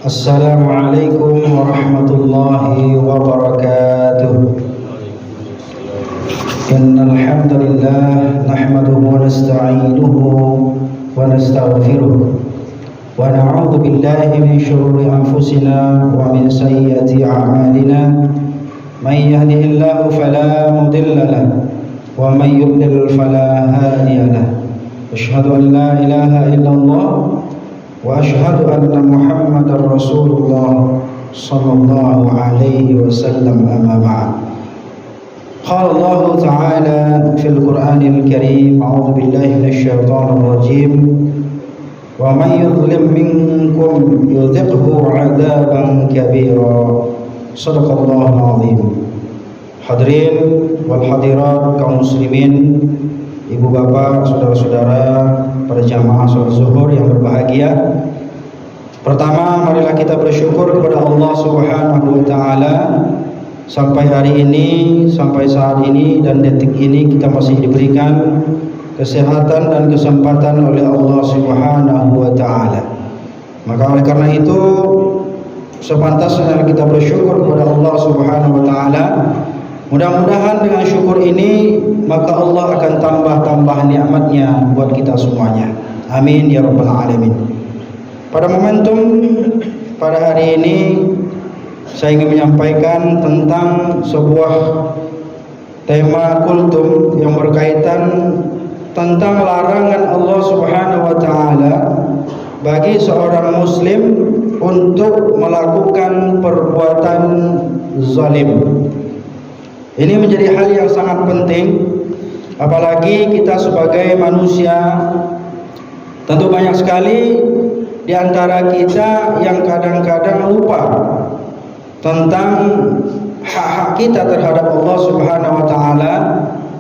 السلام عليكم ورحمة الله وبركاته. إن الحمد لله نحمده ونستعينه ونستغفره ونعوذ بالله من شرور أنفسنا ومن سيئات أعمالنا. من يهده الله فلا مضل له ومن يضلل فلا هادي له. أشهد أن لا إله إلا الله وأشهد أن محمدا رسول الله صلى الله عليه وسلم. أما بعد. قال الله تعالى في القرآن الكريم: أعوذ بالله من الشيطان الرجيم: ومن يظلم منكم يذقه عذابا كبيرا. صدق الله العظيم. Hadirin wal hadirat kaum muslimin, ibu bapak, saudara-saudara, para jamaah salat zuhur yang berbahagia. Pertama, marilah kita bersyukur kepada Allah Subhanahu wa taala sampai hari ini, sampai saat ini dan detik ini kita masih diberikan kesehatan dan kesempatan oleh Allah Subhanahu wa taala. Maka oleh karena itu sepantasnya kita bersyukur kepada Allah Subhanahu wa taala. Mudah-mudahan dengan syukur ini maka Allah akan tambah-tambah nikmatnya buat kita semuanya. Amin ya rabbal alamin. Pada momentum pada hari ini saya ingin menyampaikan tentang sebuah tema kultum yang berkaitan tentang larangan Allah Subhanahu wa taala bagi seorang muslim untuk melakukan perbuatan zalim. Ini menjadi hal yang sangat penting, apalagi kita sebagai manusia. Tentu banyak sekali di antara kita yang kadang-kadang lupa tentang hak-hak kita terhadap Allah Subhanahu wa taala,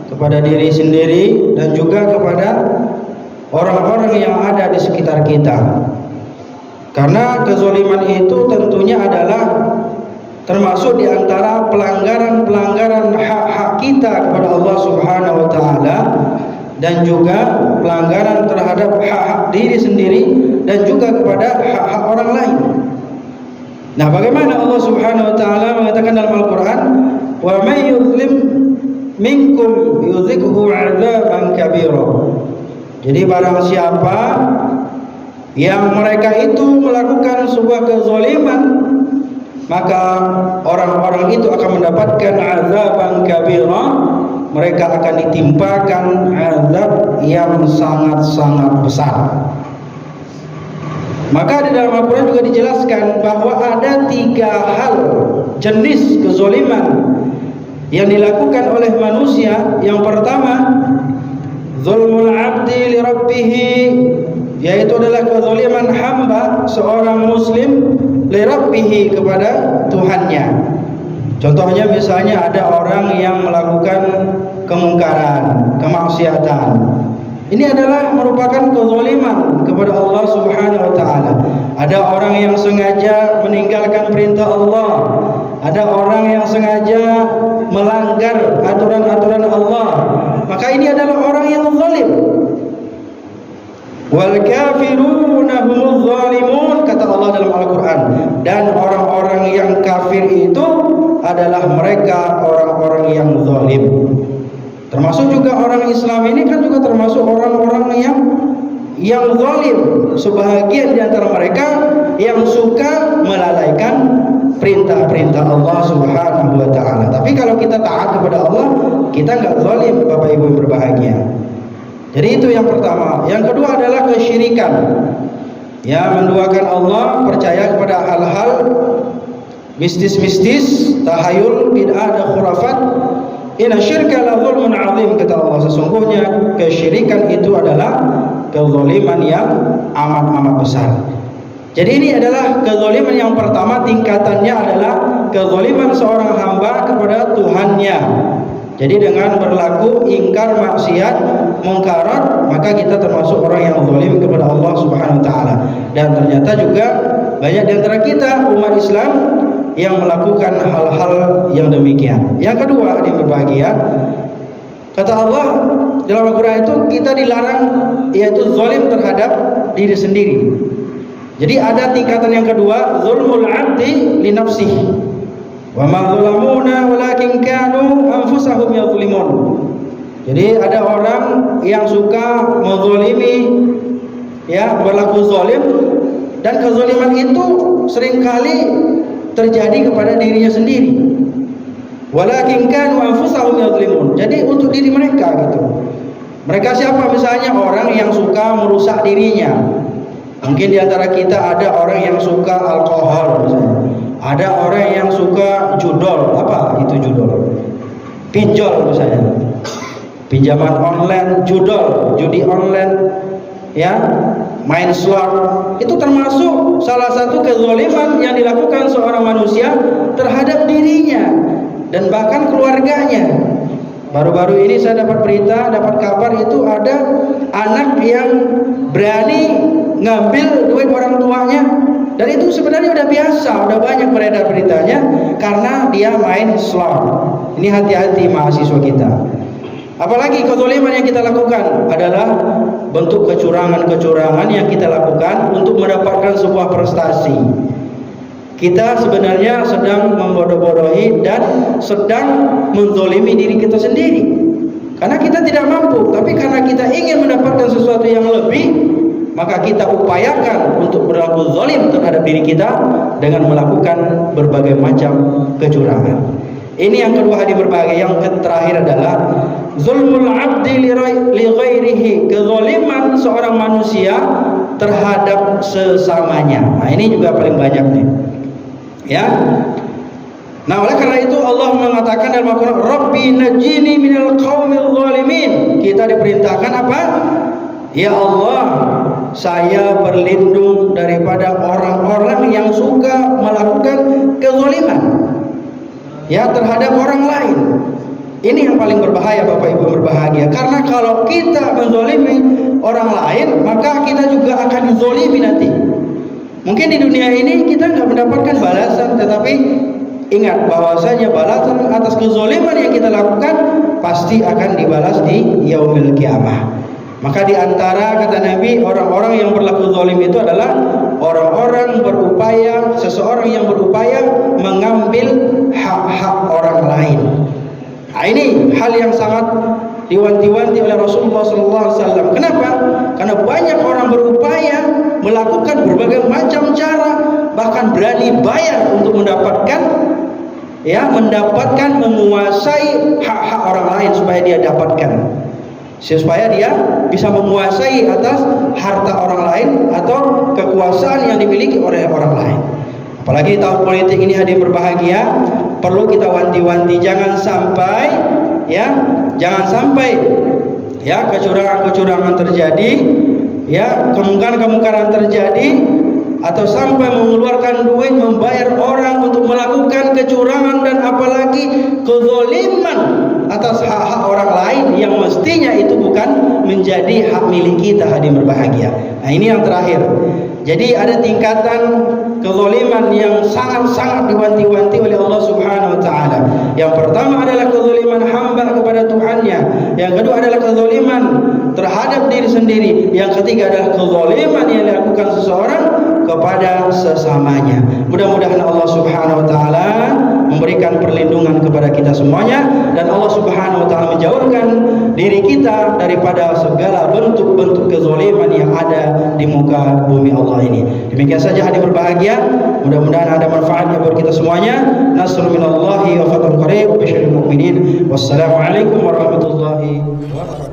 kepada diri sendiri dan juga kepada orang-orang yang ada di sekitar kita. Karena kezaliman itu tentunya adalah termasuk di antara pelanggaran-pelanggaran hak-hak kita kepada Allah Subhanahu wa taala dan juga pelanggaran terhadap hak-hak diri sendiri dan juga kepada hak-hak orang lain. Nah, bagaimana Allah Subhanahu wa taala mengatakan dalam Al-Qur'an, "Wa may yuzlim minkum yuzikhu 'adzaban kabira." Jadi barang siapa yang mereka itu melakukan sebuah kezaliman, maka orang-orang itu akan mendapatkan azaban kabira. Mereka akan ditimpakan azab yang sangat-sangat besar. Maka di dalam Al-Quran juga dijelaskan bahwa ada 3 hal jenis kezaliman yang dilakukan oleh manusia. Yang pertama, zulmul abdi li rabbih, yaitu adalah kezaliman hamba seorang muslim li rabbih, kepada Tuhannya. Contohnya misalnya ada orang yang melakukan kemungkaran, kemaksiatan. Ini adalah merupakan kezaliman kepada Allah Subhanahu wa taala. Ada orang yang sengaja meninggalkan perintah Allah. Ada orang yang sengaja melanggar aturan-aturan Allah. Maka ini adalah orang yang zalim. Wal kafiruna humuz zalimun, kata Allah dalam Al-Quran. Dan orang-orang yang kafir itu adalah mereka orang-orang yang zalim. Termasuk juga orang Islam ini kan juga termasuk orang-orang yang zalim. Sebahagian di antara mereka yang suka melalaikan perintah-perintah Allah Subhanahu wa taala. Tapi kalau kita taat kepada Allah, kita enggak zalim, Bapak Ibu yang berbahagia. Jadi itu yang pertama. Yang kedua adalah kesyirikan. Ya, menduakan Allah, percaya kepada hal-hal mistis-mistis, tahayul, bid'ah dan khurafat. Inna syirka la zulmun azim, kata Allah. Sesungguhnya kesyirikan itu adalah kezaliman yang amat-amat besar. Jadi ini adalah kezaliman yang pertama, tingkatannya adalah kezaliman seorang hamba kepada Tuhannya. Jadi dengan berlaku ingkar maksiat, mungkarat, maka kita termasuk orang yang zalim kepada Allah Subhanahu wa taala. Dan ternyata juga banyak di antara kita umat Islam yang melakukan hal-hal yang demikian. Yang kedua, yang berbahagia, kata Allah dalam Al-Quran itu kita dilarang yaitu zalim terhadap diri sendiri. Jadi ada tingkatan yang kedua, zulmul 'abdi li nafsihi. Wa ma zalamuna walakin kanu anfusahum yadhlimun. Jadi ada orang yang suka menzalimi, ya, berlaku zalim, dan kezaliman itu seringkali terjadi kepada dirinya sendiri. Walakin kanu anfusahum yadhlimun. Jadi untuk diri mereka gitu. Mereka siapa? Misalnya orang yang suka merusak dirinya. Mungkin di antara kita ada orang yang suka alkohol misalnya. Ada orang yang suka judol. Apa itu judol? Pinjol misalnya. Pinjaman online, judol, judi online, ya, main slot. Itu termasuk salah satu kezaliman yang dilakukan seorang manusia terhadap dirinya dan bahkan keluarganya. Baru-baru ini saya dapat berita, dapat kabar itu ada anak yang berani ngambil duit orang tuanya, dan itu sebenarnya udah biasa, udah banyak beredar beritanya karena dia main slot. Ini hati-hati mahasiswa kita. Apalagi kezaliman yang kita lakukan adalah bentuk kecurangan-kecurangan yang kita lakukan untuk mendapatkan sebuah prestasi. Kita sebenarnya sedang membodoh-bodohi dan sedang menzalimi diri kita sendiri. Karena kita tidak mampu, tapi karena kita ingin mendapatkan sesuatu yang lebih, maka kita upayakan untuk berlaku zalim terhadap diri kita dengan melakukan berbagai macam kecurangan. Ini yang kedua hadir berbagai. Yang terakhir adalah zulmul 'abdi li ghairihi, kezaliman seorang manusia terhadap sesamanya. Nah, ini juga paling banyak nih. Ya. Nah, oleh karena itu Allah mengatakan dalam Al-Qur'an, "Rabbi najini minal qaumil zalimin." Kita diperintahkan apa? Ya Allah, saya berlindung daripada orang-orang yang suka melakukan kezaliman, ya, terhadap orang lain. Ini yang paling berbahaya Bapak Ibu berbahagia. Karena kalau kita menzalimi orang lain, maka kita juga akan dizalimi nanti. Mungkin di dunia ini kita nggak mendapatkan balasan, tetapi ingat bahwasanya balasan atas kezaliman yang kita lakukan pasti akan dibalas di yaumil kiamah. Maka di antara, kata Nabi, orang-orang yang berlaku zalim itu adalah orang-orang berupaya, seseorang yang berupaya mengambil hak-hak orang lain. Nah, ini hal yang sangat diwanti-wanti oleh Rasulullah SAW. Kenapa? Karena banyak orang berupaya melakukan berbagai macam cara, bahkan berani bayar untuk mendapatkan, ya, menguasai hak-hak orang lain supaya dia dapatkan, supaya dia bisa menguasai atas harta orang lain atau kekuasaan yang dimiliki oleh orang lain. Apalagi tahun politik ini hadir berbahagia, perlu kita wanti-wanti jangan sampai, ya, kecurangan terjadi, ya, kemungkaran terjadi, atau sampai mengeluarkan duit membayar orang untuk melakukan kecurangan dan apalagi kezaliman atas hak-hak orang lain yang mestinya itu bukan menjadi hak milik kita hadir berbahagia. Nah, ini yang terakhir. Jadi ada tingkatan kezaliman yang sangat-sangat diwanti-wanti oleh Allah Subhanahu wa taala. Yang pertama adalah kezaliman hamba kepada Tuhannya. Yang kedua adalah kezaliman terhadap diri sendiri. Yang ketiga adalah kezaliman yang dilakukan seseorang kepada sesamanya. Mudah-mudahan Allah Subhanahu wa taala memberikan perlindungan kepada kita semuanya, dan Allah Subhanahu wa taala menjauhkan diri kita daripada segala bentuk-bentuk kezaliman yang ada di muka bumi Allah ini. Demikian saja hadir berbahagia, mudah-mudahan ada manfaatnya buat kita semuanya. Nasrul minallahi wa fathun qarib wa basyiril mu'minin. Wassalamualaikum warahmatullahi wabarakatuh.